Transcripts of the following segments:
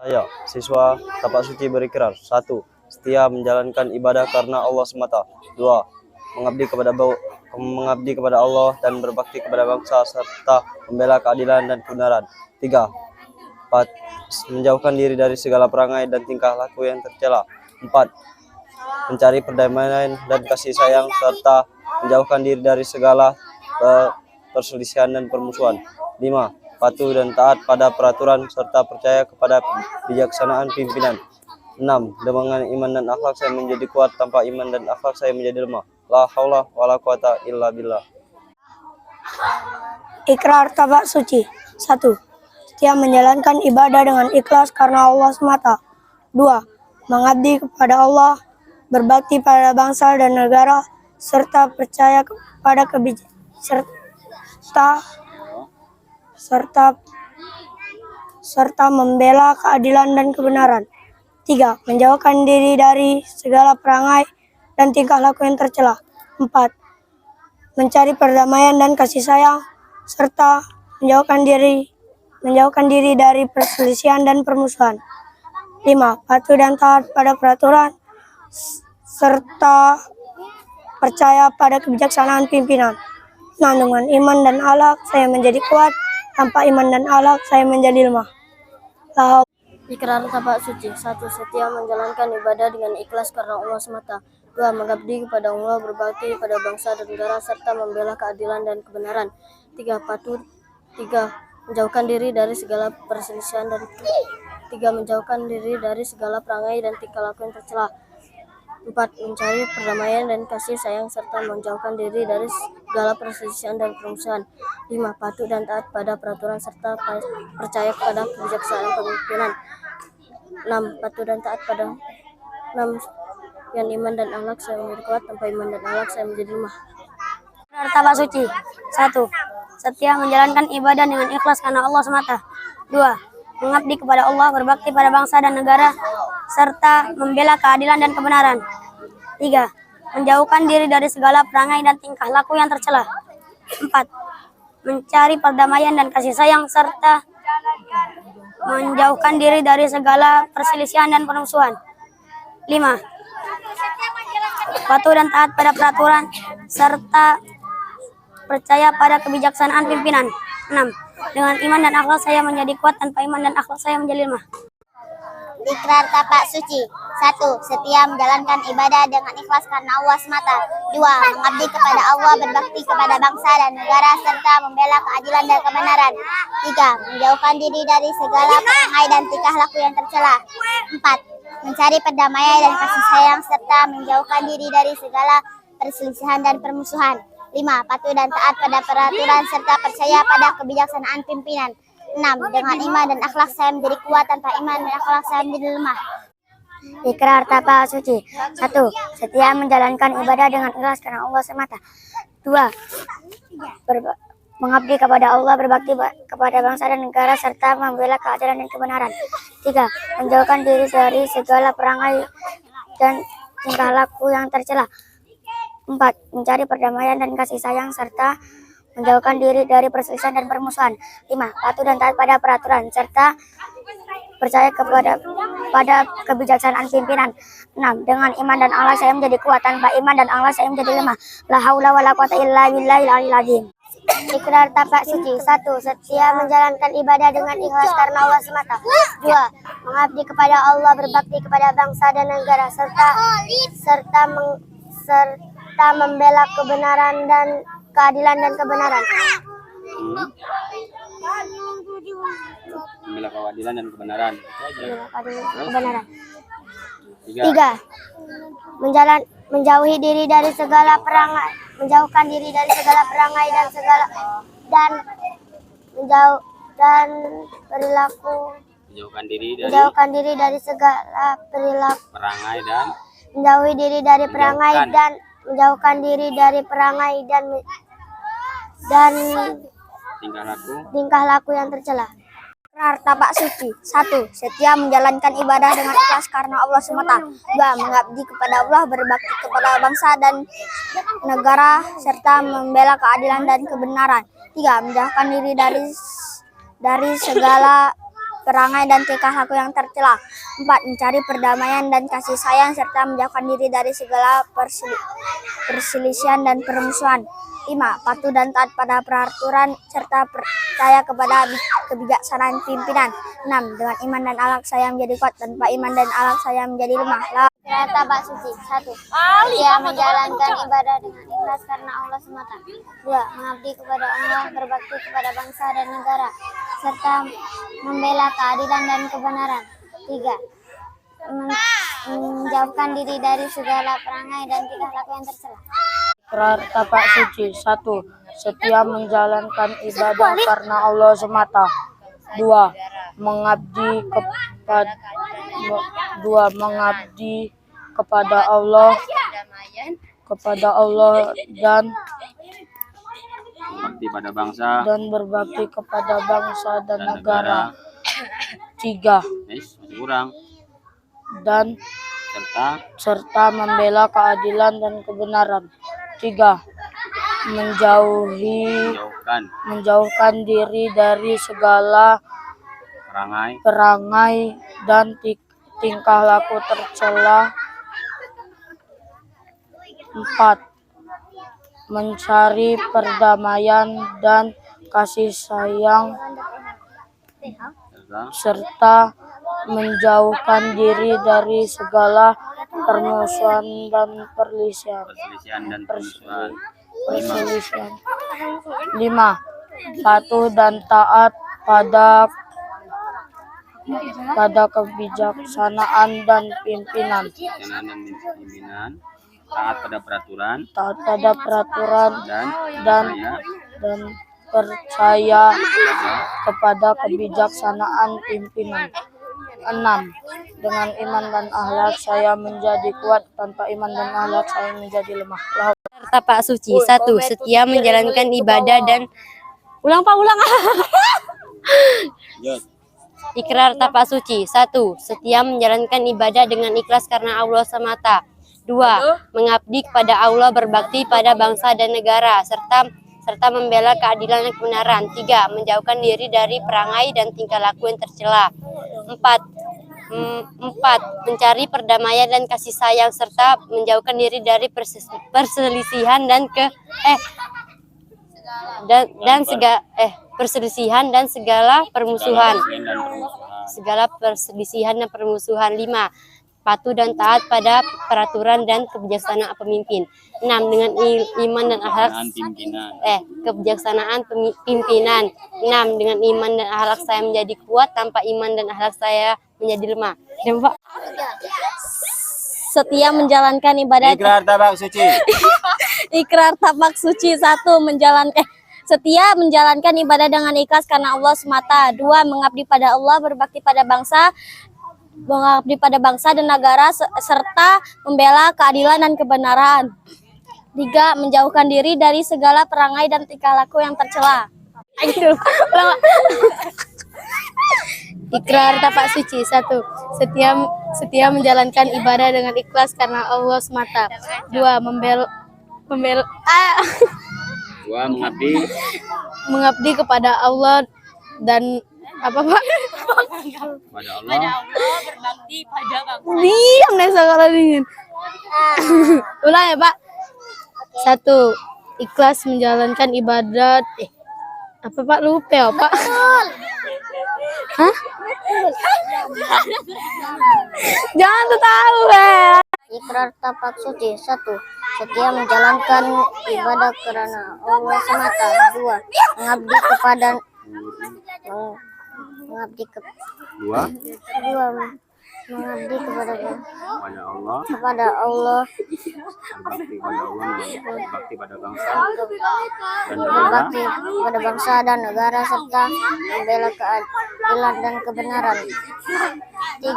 Saya, siswa Tapak Suci berikrar. 1. Setia menjalankan ibadah karena Allah semata. 2. Mengabdi kepada Allah dan berbakti kepada bangsa serta membela keadilan dan kebenaran. 3. Menjauhkan diri dari segala perangai dan tingkah laku yang tercela. 4. Mencari perdamaian dan kasih sayang serta menjauhkan diri dari segala perselisihan dan permusuhan. 5. Patuh dan taat pada peraturan serta percaya kepada bijaksanaan pimpinan. 6. Dengan iman dan akhlak saya menjadi kuat, tanpa iman dan akhlak saya menjadi lemah. La haula wala quwata illa billah. Ikrar Tapak Suci. 1. Setia menjalankan ibadah dengan ikhlas karena Allah semata. 2. Mengabdi kepada Allah, berbakti pada bangsa dan negara, serta percaya kepada serta membela keadilan dan kebenaran. 3. Menjauhkan diri dari segala perangai dan tingkah laku yang tercela. 4. Mencari perdamaian dan kasih sayang, serta menjauhkan diri dari perselisihan dan permusuhan. 5. Patuh dan taat pada peraturan, serta percaya pada kebijaksanaan pimpinan. 6. Dengan iman dan akhlak saya menjadi kuat, tanpa iman dan akhlak saya menjadi lemah. Ikrar Tapak Suci. 1. Setia menjalankan ibadah dengan ikhlas karena Allah semata. 2. Mengabdi kepada Allah, berbakti kepada bangsa dan negara, serta membela keadilan dan kebenaran. 3. Menjauhkan diri dari segala perselisihan dan 3. Menjauhkan diri dari segala perangai dan tingkah laku yang tercela. 4. Mencari perdamaian dan kasih sayang serta menjauhkan diri dari segala perselisihan dan permusuhan. 5. Patuh dan taat pada peraturan serta percaya kepada kebijaksanaan pemimpinan. 6. Patuh dan taat pada 6. Yang iman dan akhlak saya menjadi kuat, tanpa iman dan akhlak saya menjadi lemah. Ikrar Tapak Suci. 1. Setia menjalankan ibadah dengan ikhlas karena Allah semata. 2. Mengabdi kepada Allah, berbakti pada bangsa dan negara, serta membela keadilan dan kebenaran. 3. Menjauhkan diri dari segala perangai dan tingkah laku yang tercela. 4. Mencari perdamaian dan kasih sayang, serta menjauhkan diri dari segala perselisihan dan permusuhan. 5. Patuh dan taat pada peraturan, serta percaya pada kebijaksanaan pimpinan. 6. Dengan iman dan akhlak saya menjadi kuat, tanpa iman dan akhlak saya menjadi lemah. Ikrar Tapak Suci. 1. Setia menjalankan ibadah dengan ikhlas karena Allah semata. 2. Mengabdi kepada Allah, berbakti kepada bangsa dan negara, serta membela keadilan dan kebenaran. 3. Menjauhkan diri dari segala perangai dan tingkah laku yang tercela. 4. Mencari perdamaian dan kasih sayang, serta menjauhkan diri dari segala perselisihan dan permusuhan. 5. Patuh dan taat pada peraturan serta percaya pada kebijaksanaan pimpinan. 6. Dengan iman dan akhlak saya menjadi kuat, tanpa iman dan akhlak saya menjadi lemah. Ikrar Tapak Suci. 1. Setia menjalankan ibadah dengan ikhlas karena Allah semata. 2. Mengabdi kepada Allah, berbakti kepada bangsa dan negara, serta membela keadilan dan kebenaran. 3. Menjauhkan diri dari segala perangai dan tingkah laku yang tercela. 4. Mencari perdamaian dan kasih sayang, serta menjauhkan diri dari perselisihan dan permusuhan. 5. Patuh dan taat pada peraturan, serta percaya pada kebijaksanaan pimpinan. 6. Dengan iman dan akhlak saya menjadi kuat, tanpa iman dan akhlak saya menjadi lemah. La haula wala quwata illa billahil aliyil azim. Ikrar Tapak Suci. 1. Setia menjalankan ibadah dengan ikhlas karena Allah semata. 2. Mengabdi kepada Allah, berbakti kepada bangsa dan negara, serta membela kebenaran dan keadilan dan kebenaran. Membela keadilan dan kebenaran. 3. Menjauhkan diri dari segala perangai dan tingkah laku yang tercela. Ikrar Tapak Suci. 1. Setia menjalankan ibadah dengan ikhlas karena Allah semata. 2. Mengabdi kepada Allah, berbakti kepada bangsa dan negara, serta membela keadilan dan kebenaran. 3. Menjauhkan diri dari segala perangai dan tingkah laku yang tercela. 4. Mencari perdamaian dan kasih sayang serta menjauhkan diri dari segala perselisihan dan permusuhan. 5. Patuh dan taat pada peraturan serta percaya kepada kebijaksanaan pimpinan. 6. Dengan iman dan akhlak saya menjadi kuat, tanpa iman dan akhlak saya menjadi lemah. Ikrar tabak suci. 1. Setia menjalankan ibadah dengan ikhlas karena Allah semata. 2. Mengabdi kepada Allah, berbakti kepada bangsa dan negara, serta membela keadilan dan kebenaran. 3. Menjauhkan diri dari segala perangai dan tingkah laku yang tercela. Ikrar tapak suci. 1. Setia menjalankan ibadah karena Allah semata. 2. Mengabdi kepada Allah dan Bakti pada bangsa berbakti kepada bangsa dan negara. 3. masih kurang Dan serta membela keadilan dan kebenaran. 3. Menjauhkan diri dari segala perangai dan tingkah laku tercela. 4. Mencari perdamaian dan kasih sayang serta menjauhkan diri dari segala permusuhan dan perselisihan. 5. Patuh dan taat pada kebijaksanaan dan pimpinan. Taat pada peraturan dan percaya kepada kebijaksanaan pimpinan. 6. Dengan iman dan akhlak saya menjadi kuat, tanpa iman dan akhlak saya menjadi lemah. Tapak suci. 1. Setia menjalankan ibadah dan Ikrar tapak suci. 1. Setia menjalankan ibadah dengan ikhlas karena Allah semata. 2. Mengabdi kepada Allah, berbakti pada bangsa dan negara, serta membela keadilan dan kebenaran. 3. Menjauhkan diri dari perangai dan tingkah laku yang tercela. 4. Mencari perdamaian dan kasih sayang serta menjauhkan diri dari perselisihan dan segala permusuhan. 5. Patuh dan taat pada peraturan dan kebijaksanaan pemimpin. 6. Dengan iman dan akhlak kebijaksanaan pimpinan. 6. Dengan iman dan akhlak saya menjadi kuat, tanpa iman dan akhlak saya menjadi lemah. Setia menjalankan ibadah. Ikrar tabak suci. Ikrar tapak suci. 1. Setia menjalankan ibadah dengan ikhlas karena Allah semata. 2. Mengabdi pada Allah, berbakti pada bangsa dan negara, serta membela keadilan dan kebenaran. 3. Menjauhkan diri dari segala perangai dan tingkah laku yang tercela. Ikrar tapak suci. 1. Setia menjalankan ibadah dengan ikhlas karena Allah semata. 2. Mengabdi kepada Allah dan Berbakti pada bangsa. Diam deh sekarang dingin. Ulang ya, Pak. 1. Ikhlas menjalankan ibadat. Apa Pak, lupa ya Pak? Hah? Jangan tahu Ikrar tapak suci. 1. Setia menjalankan ibadah karena Allah semata. 2. Mengabdi kepada Allah, Berbakti pada bangsa berbakti pada bangsa dan negara, serta membela keadilan dan kebenaran. 3.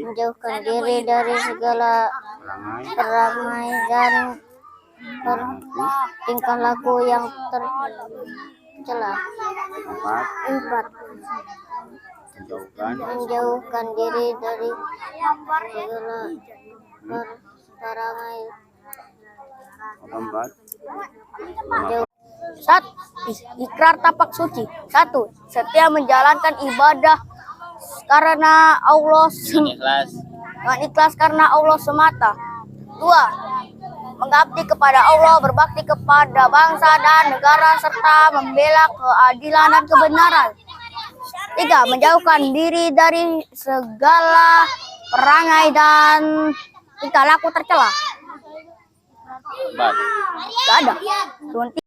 Menjauhkan diri dari segala perangai dan tingkah laku yang tercela. 4. Menjauhkan diri dari segala perangai Ikrar tapak suci. 1. Setia menjalankan ibadah karena Allah Ikhlas. dengan ikhlas karena Allah semata. 2. Mengabdi kepada Allah, berbakti kepada bangsa dan negara, serta membela keadilan dan kebenaran. 3. Menjauhkan diri dari segala perangai dan tingkah laku tercela. 4. Gak ada. Cuma